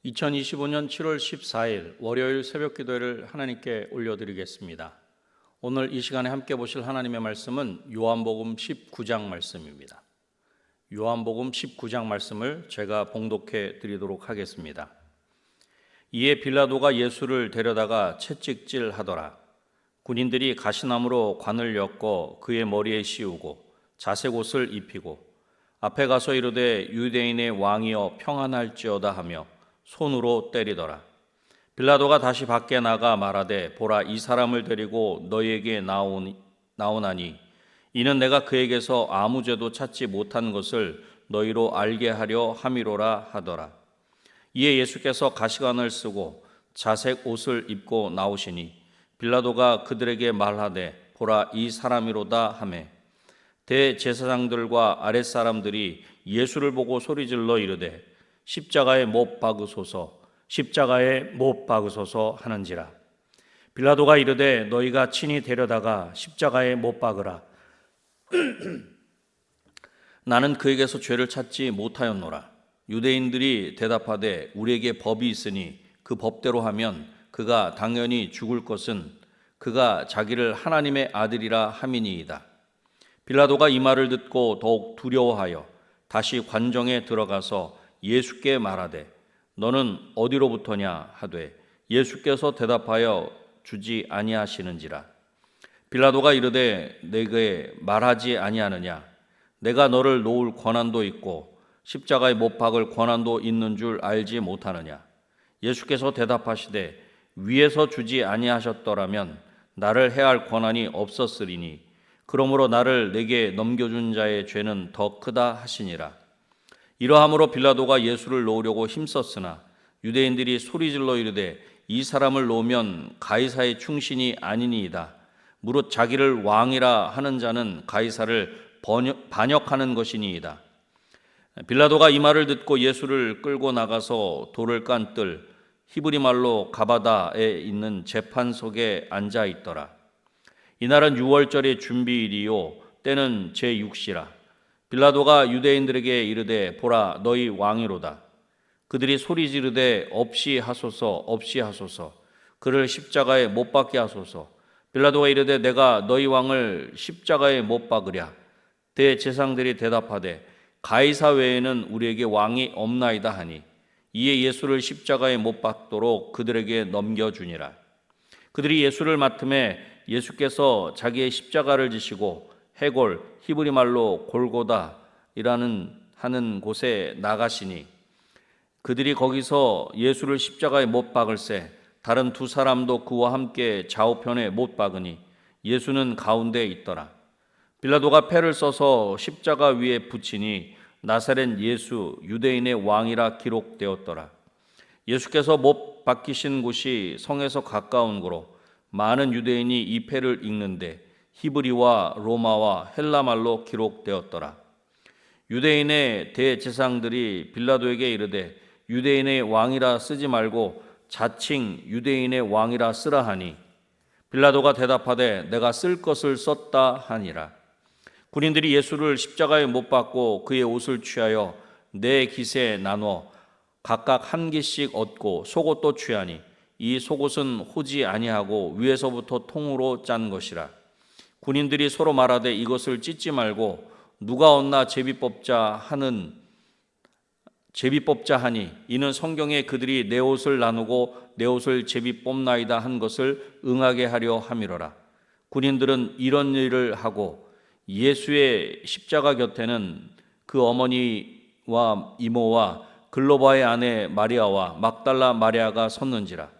2025년 7월 14일 월요일 새벽 기도회를 하나님께 올려드리겠습니다. 오늘 이 시간에 함께 보실 하나님의 말씀은 요한복음 19장 말씀입니다. 요한복음 19장 말씀을 제가 봉독해 드리도록 하겠습니다. 이에 빌라도가 예수를 데려다가 채찍질하더라. 군인들이 가시나무로 관을 엮어 그의 머리에 씌우고 자색 옷을 입히고 앞에 가서 이르되 유대인의 왕이여 평안할지어다 하며 손으로 때리더라. 빌라도가 다시 밖에 나가 말하되 보라, 이 사람을 데리고 너희에게 나오나니 이는 내가 그에게서 아무 죄도 찾지 못한 것을 너희로 알게 하려 함이로라 하더라. 이에 예수께서 가시관을 쓰고 자색 옷을 입고 나오시니 빌라도가 그들에게 말하되 보라, 이 사람이로다 하매 대제사장들과 아랫사람들이 예수를 보고 소리질러 이르되 십자가에 못 박으소서, 십자가에 못 박으소서 하는지라. 빌라도가 이르되 너희가 친히 데려다가 십자가에 못 박으라. 나는 그에게서 죄를 찾지 못하였노라. 유대인들이 대답하되 우리에게 법이 있으니 그 법대로 하면 그가 당연히 죽을 것은 그가 자기를 하나님의 아들이라 함이니이다. 빌라도가 이 말을 듣고 더욱 두려워하여 다시 관정에 들어가서 예수께 말하되 너는 어디로부터냐 하되 예수께서 대답하여 주지 아니하시는지라. 빌라도가 이르되 내게 말하지 아니하느냐? 내가 너를 놓을 권한도 있고 십자가에 못 박을 권한도 있는 줄 알지 못하느냐? 예수께서 대답하시되 위에서 주지 아니하셨더라면 나를 해할 권한이 없었으리니 그러므로 나를 내게 넘겨준 자의 죄는 더 크다 하시니라. 이러함으로 빌라도가 예수를 놓으려고 힘썼으나 유대인들이 소리질러 이르되 이 사람을 놓으면 가이사의 충신이 아니니이다. 무릇 자기를 왕이라 하는 자는 가이사를 반역하는 것이니이다. 빌라도가 이 말을 듣고 예수를 끌고 나가서 돌을 깐 뜰 히브리 말로 가바다에 있는 재판석에 앉아 있더라. 이날은 유월절의 준비일이요 때는 제6시라. 빌라도가 유대인들에게 이르되 보라, 너희 왕이로다. 그들이 소리 지르되 없이 하소서, 없이 하소서. 그를 십자가에 못 박게 하소서. 빌라도가 이르되 내가 너희 왕을 십자가에 못 박으랴. 대제사장들이 대답하되 가이사 외에는 우리에게 왕이 없나이다 하니 이에 예수를 십자가에 못 박도록 그들에게 넘겨주니라. 그들이 예수를 맡음에 예수께서 자기의 십자가를 지시고 해골 히브리 말로 골고다이라는 하는 곳에 나가시니 그들이 거기서 예수를 십자가에 못 박을새 다른 두 사람도 그와 함께 좌우편에 못 박으니 예수는 가운데에 있더라. 빌라도가 패를 써서 십자가 위에 붙이니 나사렛 예수 유대인의 왕이라 기록되었더라. 예수께서 못 박히신 곳이 성에서 가까운 고로 많은 유대인이 이 패를 읽는데 히브리와 로마와 헬라 말로 기록되었더라. 유대인의 대제사장들이 빌라도에게 이르되 유대인의 왕이라 쓰지 말고 자칭 유대인의 왕이라 쓰라 하니 빌라도가 대답하되 내가 쓸 것을 썼다 하니라. 군인들이 예수를 십자가에 못 박고 그의 옷을 취하여 네 깃에 나눠 각각 한 깃씩 얻고 속옷도 취하니 이 속옷은 호지 아니하고 위에서부터 통으로 짠 것이라. 군인들이 서로 말하되 이것을 찢지 말고 누가 얻나 제비뽑자 하니 이는 성경에 그들이 내 옷을 나누고 내 옷을 제비뽑나이다 한 것을 응하게 하려 함이로라. 군인들은 이런 일을 하고 예수의 십자가 곁에는 그 어머니와 이모와 글로바의 아내 마리아와 막달라 마리아가 섰는지라.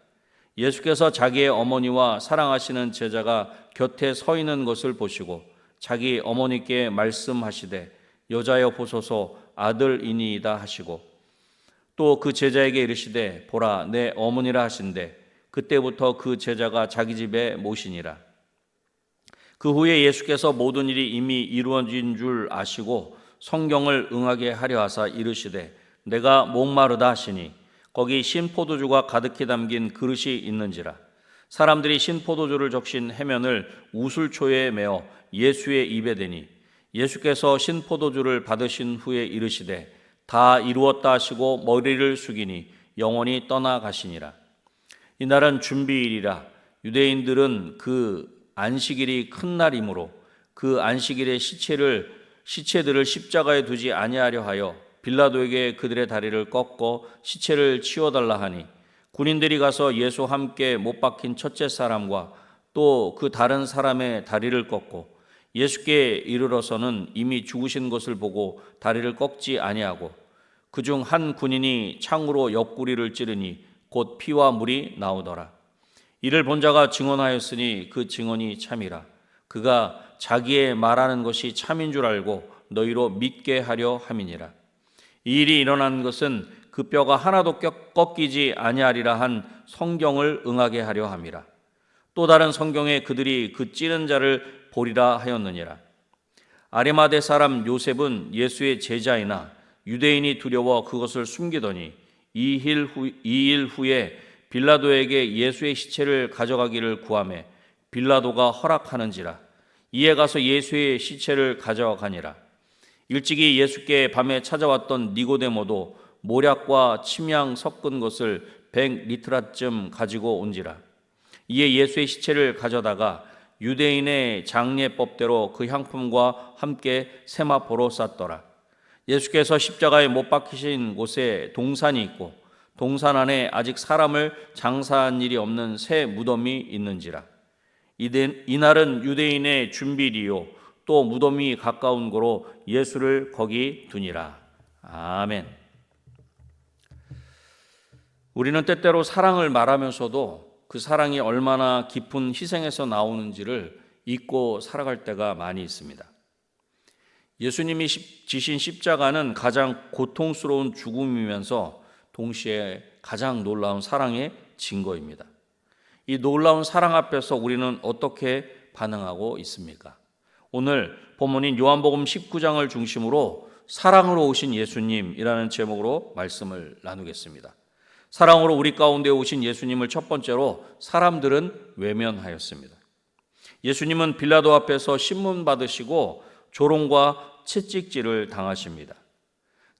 예수께서 자기의 어머니와 사랑하시는 제자가 곁에 서 있는 것을 보시고 자기 어머니께 말씀하시되 여자여 보소서 아들이니이다 하시고 또 그 제자에게 이르시되 보라 내 어머니라 하신대 그때부터 그 제자가 자기 집에 모시니라. 그 후에 예수께서 모든 일이 이미 이루어진 줄 아시고 성경을 응하게 하려 하사 이르시되 내가 목마르다 하시니 거기 신포도주가 가득히 담긴 그릇이 있는지라. 사람들이 신포도주를 적신 해면을 우슬초에 메어 예수의 입에 대니 예수께서 신포도주를 받으신 후에 이르시되 다 이루었다 하시고 머리를 숙이니 영원히 떠나가시니라. 이날은 준비일이라. 유대인들은 그 안식일이 큰 날이므로 그 안식일에 시체들을 십자가에 두지 아니하려 하여 빌라도에게 그들의 다리를 꺾어 시체를 치워달라 하니, 군인들이 가서 예수 함께 못 박힌 첫째 사람과 또 그 다른 사람의 다리를 꺾고 예수께 이르러서는 이미 죽으신 것을 보고 다리를 꺾지 아니하고, 그중 한 군인이 창으로 옆구리를 찌르니 곧 피와 물이 나오더라. 이를 본 자가 증언하였으니 그 증언이 참이라. 그가 자기의 말하는 것이 참인 줄 알고 너희로 믿게 하려 함이니라. 이 일이 일어난 것은 그 뼈가 하나도 꺾이지 아니하리라 한 성경을 응하게 하려 함이라. 또 다른 성경에 그들이 그 찌른 자를 보리라 하였느니라. 아리마대 사람 요셉은 예수의 제자이나 유대인이 두려워 그것을 숨기더니 2일 후에 빌라도에게 예수의 시체를 가져가기를 구하매 빌라도가 허락하는지라. 이에 가서 예수의 시체를 가져가니라. 일찍이 예수께 밤에 찾아왔던 니고데모도 모략과 침향 섞은 것을 100리트라쯤 가지고 온지라. 이에 예수의 시체를 가져다가 유대인의 장례법대로 그 향품과 함께 세마포로 쌌더라. 예수께서 십자가에 못 박히신 곳에 동산이 있고 동산 안에 아직 사람을 장사한 일이 없는 새 무덤이 있는지라. 이날은 유대인의 준비일이요 또 무덤이 가까운 고로 예수를 거기 두니라. 아멘. 우리는 때때로 사랑을 말하면서도 그 사랑이 얼마나 깊은 희생에서 나오는지를 잊고 살아갈 때가 많이 있습니다. 예수님이 지신 십자가는 가장 고통스러운 죽음이면서 동시에 가장 놀라운 사랑의 증거입니다. 이 놀라운 사랑 앞에서 우리는 어떻게 반응하고 있습니까? 오늘 본문인 요한복음 19장을 중심으로 사랑으로 오신 예수님이라는 제목으로 말씀을 나누겠습니다. 사랑으로 우리 가운데 오신 예수님을 첫 번째로 사람들은 외면하였습니다. 예수님은 빌라도 앞에서 신문 받으시고 조롱과 채찍질을 당하십니다.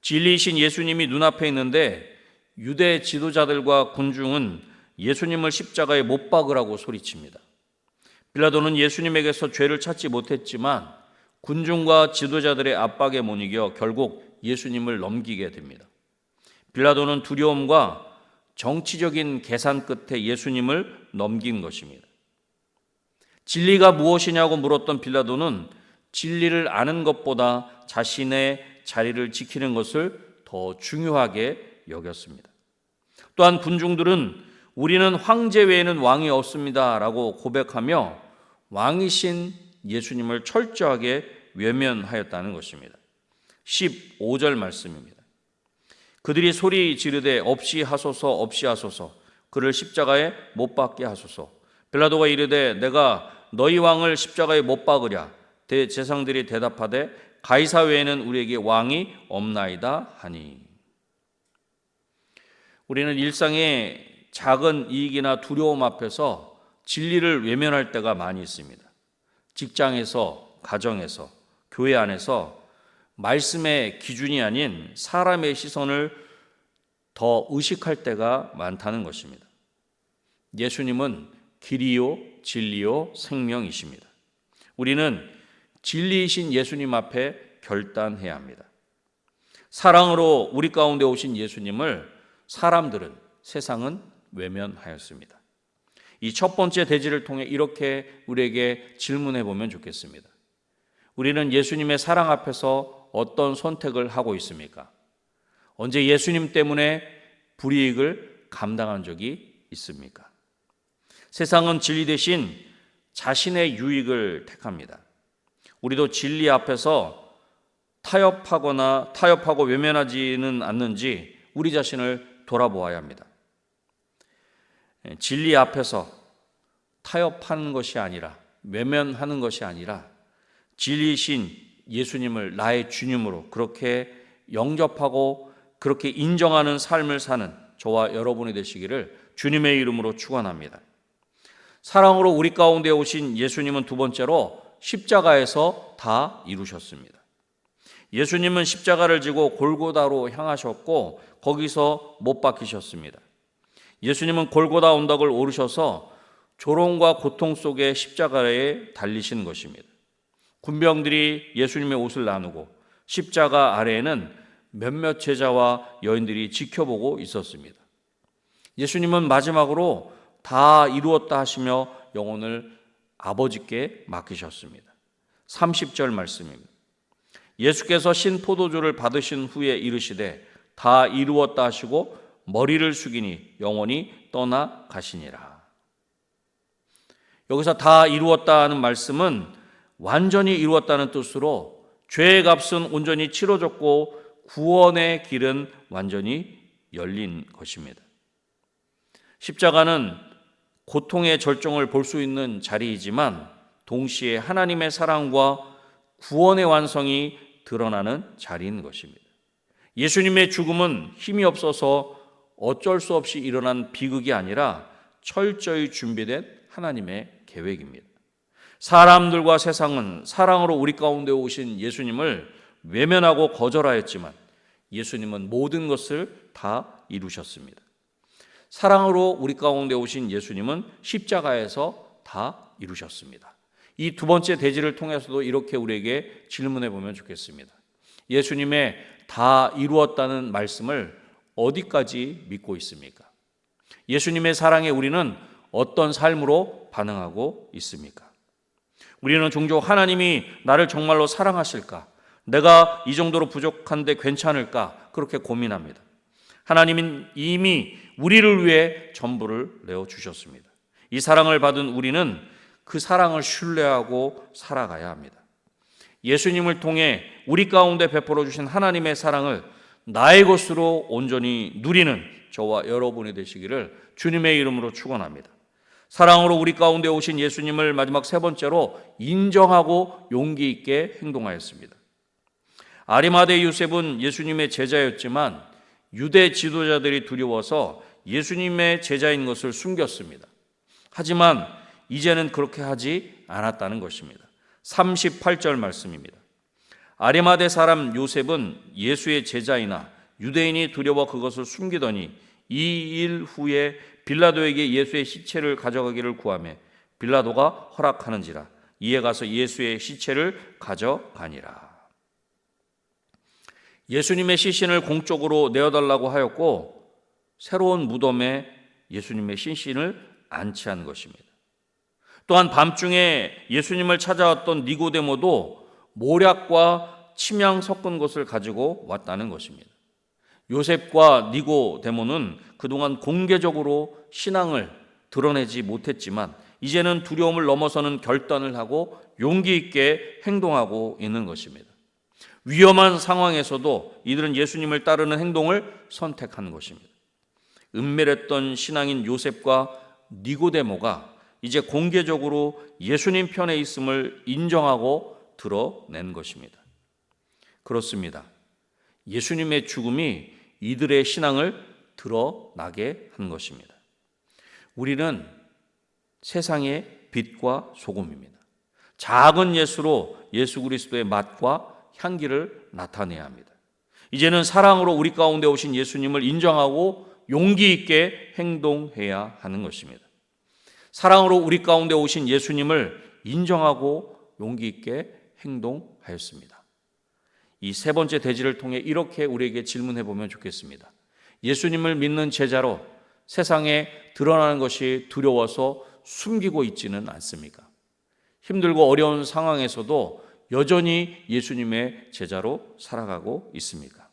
진리이신 예수님이 눈앞에 있는데 유대 지도자들과 군중은 예수님을 십자가에 못 박으라고 소리칩니다. 빌라도는 예수님에게서 죄를 찾지 못했지만 군중과 지도자들의 압박에 못 이겨 결국 예수님을 넘기게 됩니다. 빌라도는 두려움과 정치적인 계산 끝에 예수님을 넘긴 것입니다. 진리가 무엇이냐고 물었던 빌라도는 진리를 아는 것보다 자신의 자리를 지키는 것을 더 중요하게 여겼습니다. 또한 군중들은 우리는 황제 외에는 왕이 없습니다 라고 고백하며 왕이신 예수님을 철저하게 외면하였다는 것입니다. 15절 말씀입니다. 그들이 소리 지르되 없이 하소서 없이 하소서, 그를 십자가에 못 박게 하소서. 빌라도가 이르되 내가 너희 왕을 십자가에 못 박으랴. 대제사장들이 대답하되 가이사 외에는 우리에게 왕이 없나이다 하니. 우리는 일상의 작은 이익이나 두려움 앞에서 진리를 외면할 때가 많이 있습니다. 직장에서, 가정에서, 교회 안에서 말씀의 기준이 아닌 사람의 시선을 더 의식할 때가 많다는 것입니다. 예수님은 길이요, 진리요, 생명이십니다. 우리는 진리이신 예수님 앞에 결단해야 합니다. 사랑으로 우리 가운데 오신 예수님을 사람들은, 세상은 외면하였습니다. 이 첫 번째 대지를 통해 이렇게 우리에게 질문해 보면 좋겠습니다. 우리는 예수님의 사랑 앞에서 어떤 선택을 하고 있습니까? 언제 예수님 때문에 불이익을 감당한 적이 있습니까? 세상은 진리 대신 자신의 유익을 택합니다. 우리도 진리 앞에서 타협하고 외면하지는 않는지 우리 자신을 돌아보아야 합니다. 진리 앞에서 타협하는 것이 아니라, 외면하는 것이 아니라 진리이신 예수님을 나의 주님으로 그렇게 영접하고 그렇게 인정하는 삶을 사는 저와 여러분이 되시기를 주님의 이름으로 축원합니다. 사랑으로 우리 가운데 오신 예수님은 두 번째로 십자가에서 다 이루셨습니다. 예수님은 십자가를 지고 골고다로 향하셨고 거기서 못 박히셨습니다. 예수님은 골고다 언덕을 오르셔서 조롱과 고통 속에 십자가에 달리신 것입니다. 군병들이 예수님의 옷을 나누고 십자가 아래에는 몇몇 제자와 여인들이 지켜보고 있었습니다. 예수님은 마지막으로 다 이루었다 하시며 영혼을 아버지께 맡기셨습니다. 30절 말씀입니다. 예수께서 신 포도주를 받으신 후에 이르시되 다 이루었다 하시고 머리를 숙이니 영혼이 떠나 가시니라. 여기서 다 이루었다 하는 말씀은 완전히 이루었다는 뜻으로 죄의 값은 온전히 치러졌고 구원의 길은 완전히 열린 것입니다. 십자가는 고통의 절정을 볼 수 있는 자리이지만 동시에 하나님의 사랑과 구원의 완성이 드러나는 자리인 것입니다. 예수님의 죽음은 힘이 없어서 어쩔 수 없이 일어난 비극이 아니라 철저히 준비된 하나님의 계획입니다. 사람들과 세상은 사랑으로 우리 가운데 오신 예수님을 외면하고 거절하였지만 예수님은 모든 것을 다 이루셨습니다. 사랑으로 우리 가운데 오신 예수님은 십자가에서 다 이루셨습니다. 이 두 번째 대지를 통해서도 이렇게 우리에게 질문해 보면 좋겠습니다. 예수님의 다 이루었다는 말씀을 어디까지 믿고 있습니까? 예수님의 사랑에 우리는 어떤 삶으로 반응하고 있습니까? 우리는 종종 하나님이 나를 정말로 사랑하실까? 내가 이 정도로 부족한데 괜찮을까? 그렇게 고민합니다. 하나님은 이미 우리를 위해 전부를 내어주셨습니다. 이 사랑을 받은 우리는 그 사랑을 신뢰하고 살아가야 합니다. 예수님을 통해 우리 가운데 베풀어 주신 하나님의 사랑을 나의 것으로 온전히 누리는 저와 여러분이 되시기를 주님의 이름으로 축원합니다. 사랑으로 우리 가운데 오신 예수님을 마지막 세 번째로 인정하고 용기 있게 행동하였습니다. 아리마대 요셉은 예수님의 제자였지만 유대 지도자들이 두려워서 예수님의 제자인 것을 숨겼습니다. 하지만 이제는 그렇게 하지 않았다는 것입니다. 38절 말씀입니다. 아리마대 사람 요셉은 예수의 제자이나 유대인이 두려워 그것을 숨기더니 이 일 후에 빌라도에게 예수의 시체를 가져가기를 구하며 빌라도가 허락하는지라 이에 가서 예수의 시체를 가져가니라. 예수님의 시신을 공적으로 내어달라고 하였고 새로운 무덤에 예수님의 시신을 안치한 것입니다. 또한 밤중에 예수님을 찾아왔던 니고데모도 모략과 침향 섞은 것을 가지고 왔다는 것입니다. 요셉과 니고데모는 그동안 공개적으로 신앙을 드러내지 못했지만 이제는 두려움을 넘어서는 결단을 하고 용기 있게 행동하고 있는 것입니다. 위험한 상황에서도 이들은 예수님을 따르는 행동을 선택한 것입니다. 은밀했던 신앙인 요셉과 니고데모가 이제 공개적으로 예수님 편에 있음을 인정하고 드러낸 것입니다. 그렇습니다. 예수님의 죽음이 이들의 신앙을 드러나게 한 것입니다. 우리는 세상의 빛과 소금입니다. 작은 예수로 예수 그리스도의 맛과 향기를 나타내야 합니다. 이제는 사랑으로 우리 가운데 오신 예수님을 인정하고 용기 있게 행동해야 하는 것입니다. 사랑으로 우리 가운데 오신 예수님을 인정하고 용기 있게 행동하였습니다. 이 세 번째 대지를 통해 이렇게 우리에게 질문해 보면 좋겠습니다. 예수님을 믿는 제자로 세상에 드러나는 것이 두려워서 숨기고 있지는 않습니까? 힘들고 어려운 상황에서도 여전히 예수님의 제자로 살아가고 있습니까?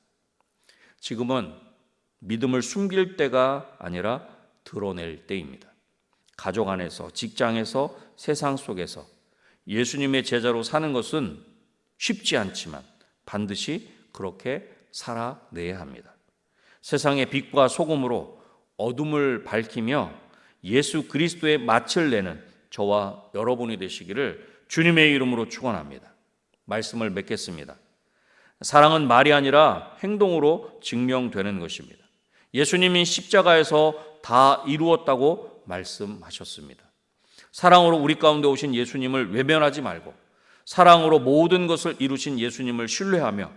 지금은 믿음을 숨길 때가 아니라 드러낼 때입니다. 가족 안에서, 직장에서, 세상 속에서 예수님의 제자로 사는 것은 쉽지 않지만 반드시 그렇게 살아내야 합니다. 세상의 빛과 소금으로 어둠을 밝히며 예수 그리스도의 맛을 내는 저와 여러분이 되시기를 주님의 이름으로 축원합니다. 말씀을 맺겠습니다. 사랑은 말이 아니라 행동으로 증명되는 것입니다. 예수님이 십자가에서 다 이루었다고 말씀하셨습니다. 사랑으로 우리 가운데 오신 예수님을 외면하지 말고 사랑으로 모든 것을 이루신 예수님을 신뢰하며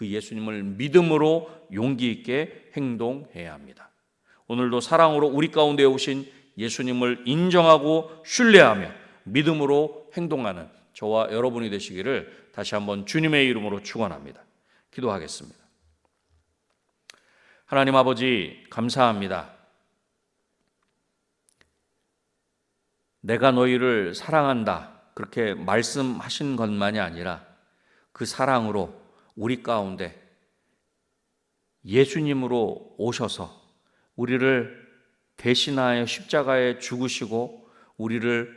그 예수님을 믿음으로 용기 있게 행동해야 합니다. 오늘도 사랑으로 우리 가운데 오신 예수님을 인정하고 신뢰하며 믿음으로 행동하는 저와 여러분이 되시기를 다시 한번 주님의 이름으로 축원합니다. 기도하겠습니다. 하나님 아버지, 감사합니다. 내가 너희를 사랑한다 그렇게 말씀하신 것만이 아니라 그 사랑으로 우리 가운데 예수님으로 오셔서 우리를 대신하여 십자가에 죽으시고 우리를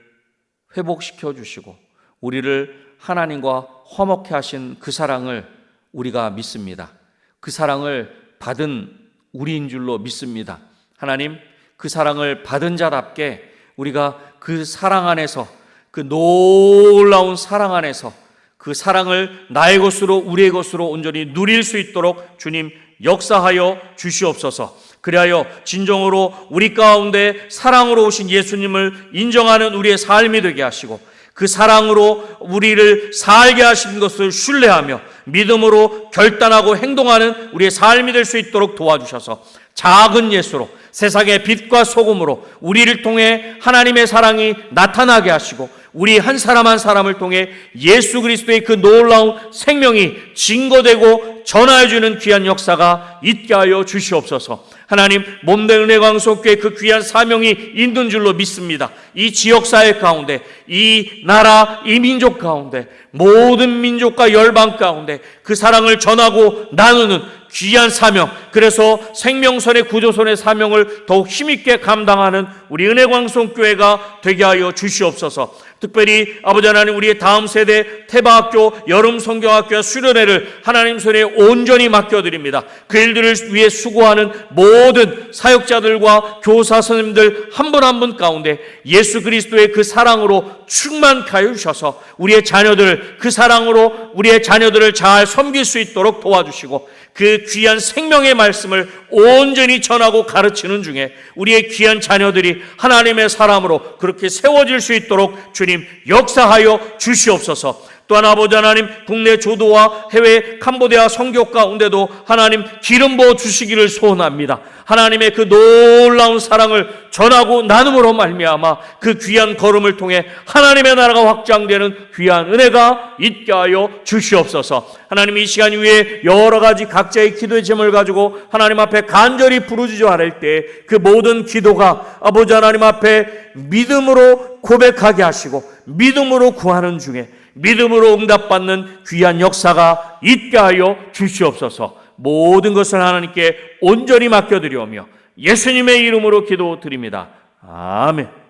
회복시켜 주시고 우리를 하나님과 화목케 하신 그 사랑을 우리가 믿습니다. 그 사랑을 받은 우리인 줄로 믿습니다. 하나님, 그 사랑을 받은 자답게 우리가 그 사랑 안에서, 그 놀라운 사랑 안에서 그 사랑을 나의 것으로 우리의 것으로 온전히 누릴 수 있도록 주님 역사하여 주시옵소서. 그리하여 진정으로 우리 가운데 사랑으로 오신 예수님을 인정하는 우리의 삶이 되게 하시고 그 사랑으로 우리를 살게 하신 것을 신뢰하며 믿음으로 결단하고 행동하는 우리의 삶이 될 수 있도록 도와주셔서 작은 예수로 세상의 빛과 소금으로 우리를 통해 하나님의 사랑이 나타나게 하시고 우리 한 사람 한 사람을 통해 예수 그리스도의 그 놀라운 생명이 증거되고 전하여주는 귀한 역사가 있게 하여 주시옵소서. 하나님, 몸된 은혜광석교회 그 귀한 사명이 있는 줄로 믿습니다. 이 지역사회 가운데, 이 나라, 이 민족 가운데, 모든 민족과 열방 가운데 그 사랑을 전하고 나누는 귀한 사명, 그래서 생명선의 구조선의 사명을 더욱 힘있게 감당하는 우리 은혜광송교회가 되게 하여 주시옵소서. 특별히 아버지 하나님, 우리의 다음 세대 태바학교, 여름성경학교와 수련회를 하나님 손에 온전히 맡겨드립니다. 그 일들을 위해 수고하는 모든 사역자들과 교사 선생님들 한 분 한 분 가운데 예수 그리스도의 그 사랑으로 충만케 하여 주셔서 우리의 자녀들, 그 사랑으로 우리의 자녀들을 잘 섬길 수 있도록 도와주시고 그 귀한 생명의 말씀을 온전히 전하고 가르치는 중에 우리의 귀한 자녀들이 하나님의 사람으로 그렇게 세워질 수 있도록 주님 역사하여 주시옵소서. 또한 아버지 하나님, 국내 조도와 해외 캄보디아 선교 가운데도 하나님 기름 부어 주시기를 소원합니다. 하나님의 그 놀라운 사랑을 전하고 나눔으로 말미암아 그 귀한 걸음을 통해 하나님의 나라가 확장되는 귀한 은혜가 있게 하여 주시옵소서. 하나님, 이 시간 위에 여러 가지 각자의 기도의 제목을 가지고 하나님 앞에 간절히 부르짖어 아랠 때 그 모든 기도가 아버지 하나님 앞에 믿음으로 고백하게 하시고 믿음으로 구하는 중에 믿음으로 응답받는 귀한 역사가 있게 하여 주시옵소서. 모든 것을 하나님께 온전히 맡겨드리오며 예수님의 이름으로 기도드립니다. 아멘.